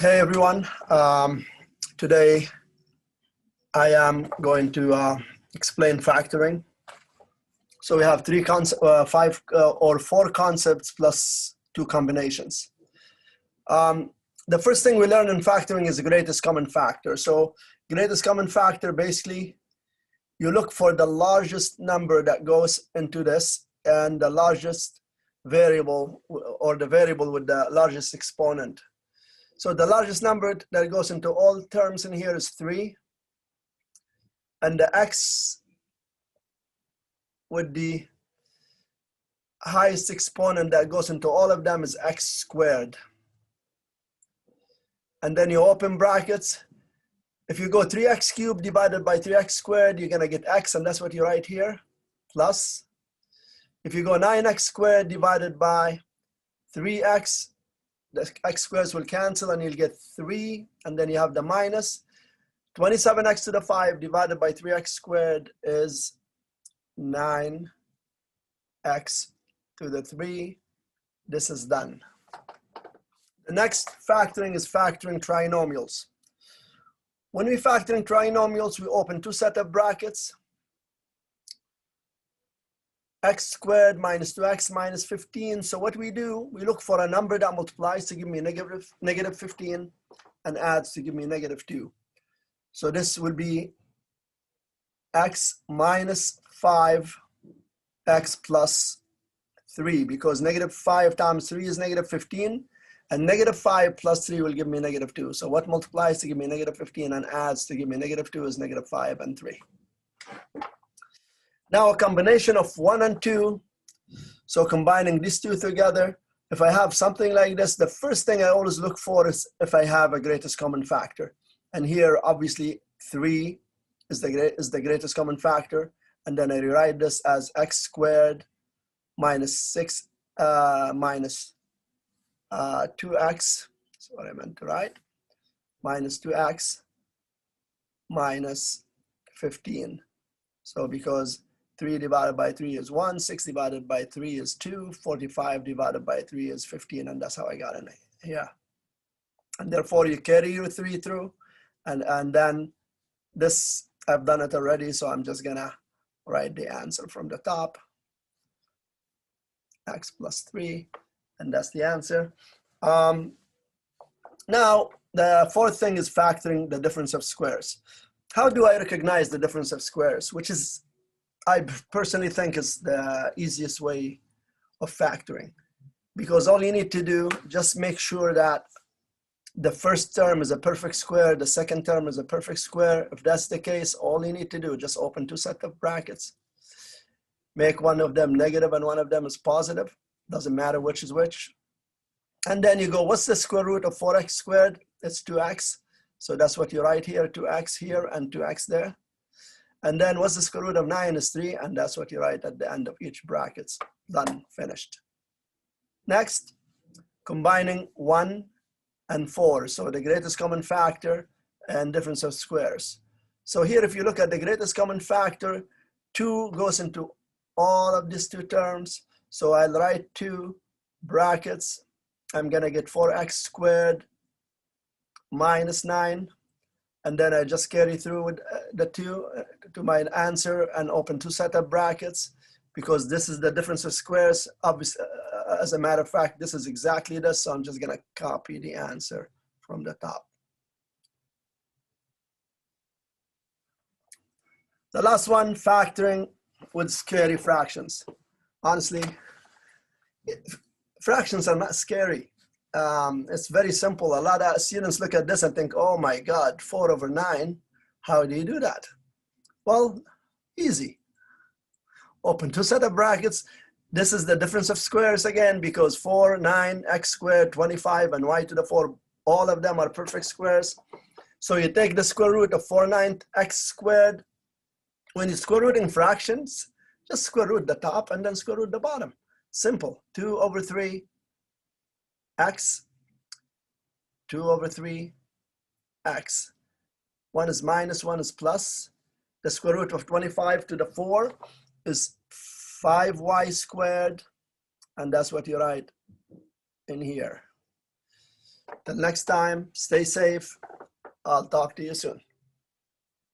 Hey everyone, today I am going to explain factoring. So we have four concepts plus two combinations. The first thing we learn in factoring is the greatest common factor. So greatest common factor, basically, you look for the largest number that goes into this and the largest variable, or the variable with the largest exponent. So the largest number that goes into all terms in here is 3. And the x with the highest exponent that goes into all of them is x squared. And then you open brackets. If you go 3x cubed divided by 3x squared, you're going to get x, and that's what you write here, plus. If you go 9x squared divided by 3x, the x squares will cancel and you'll get 3, and then you have the minus. 27x to the 5 divided by 3x squared is 9x to the 3. This is done. The next factoring is factoring trinomials. When we factor in trinomials, we open two set of brackets. X squared minus 2x minus 15. So what we do, we look for a number that multiplies to give me negative 15 and adds to give me negative 2. So this will be x minus 5x plus 3, because negative 5 times 3 is negative 15, and negative 5 plus 3 will give me negative 2. So what multiplies to give me negative 15 and adds to give me negative 2 is negative 5 and 3. Now a combination of 1 and 2, so combining these two together, if I have something like this, the first thing I always look for is if I have a greatest common factor. And here, obviously, 3 is the greatest common factor. And then I rewrite this as x squared minus 6 minus 2x, that's what I meant to write, minus 2x minus 15. So because 3 divided by 3 is 1, 6 divided by 3 is 2, 45 divided by 3 is 15, and that's how I got in here. And therefore, you carry your 3 through, and then this, I've done it already, so I'm just gonna write the answer from the top, x plus 3, and that's the answer. Now, the fourth thing is factoring the difference of squares. How do I recognize the difference of squares, which is, I personally think, is the easiest way of factoring, because all you need to do, just make sure that the first term is a perfect square, the second term is a perfect square. If that's the case, all you need to do, just open two set of brackets, make one of them negative and one of them is positive, doesn't matter which is which. And then you go, what's the square root of 4x squared? It's 2x. So that's what you write here, 2x here and 2x there. And then what's the square root of 9 is 3, and that's what you write at the end of each bracket. Done, finished. Next, combining 1 and 4. So the greatest common factor and difference of squares. So here, if you look at the greatest common factor, 2 goes into all of these two terms. So I'll write 2 brackets. I'm gonna get 4x squared minus 9. And then I just carry through with the 2 to my answer and open two set of brackets, because this is the difference of squares. Obviously, as a matter of fact, this is exactly this. So I'm just gonna copy the answer from the top. The last one, factoring with scary fractions. Honestly, fractions are not scary. It's very simple. A lot of students look at this and think, oh my God, 4 over 9. How do you do that? Well, easy. Open two set of brackets. This is the difference of squares again, because 4, 9, x squared, 25, and y to the 4, all of them are perfect squares. So you take the square root of 4, 9, x squared. When you square rooting fractions, just square root the top and then square root the bottom. Simple. 2 over 3 x, 2 over 3 x. 1 is minus, 1 is plus. The square root of 25 to the 4 is 5y squared, and that's what you write in here. Till next time, stay safe. I'll talk to you soon.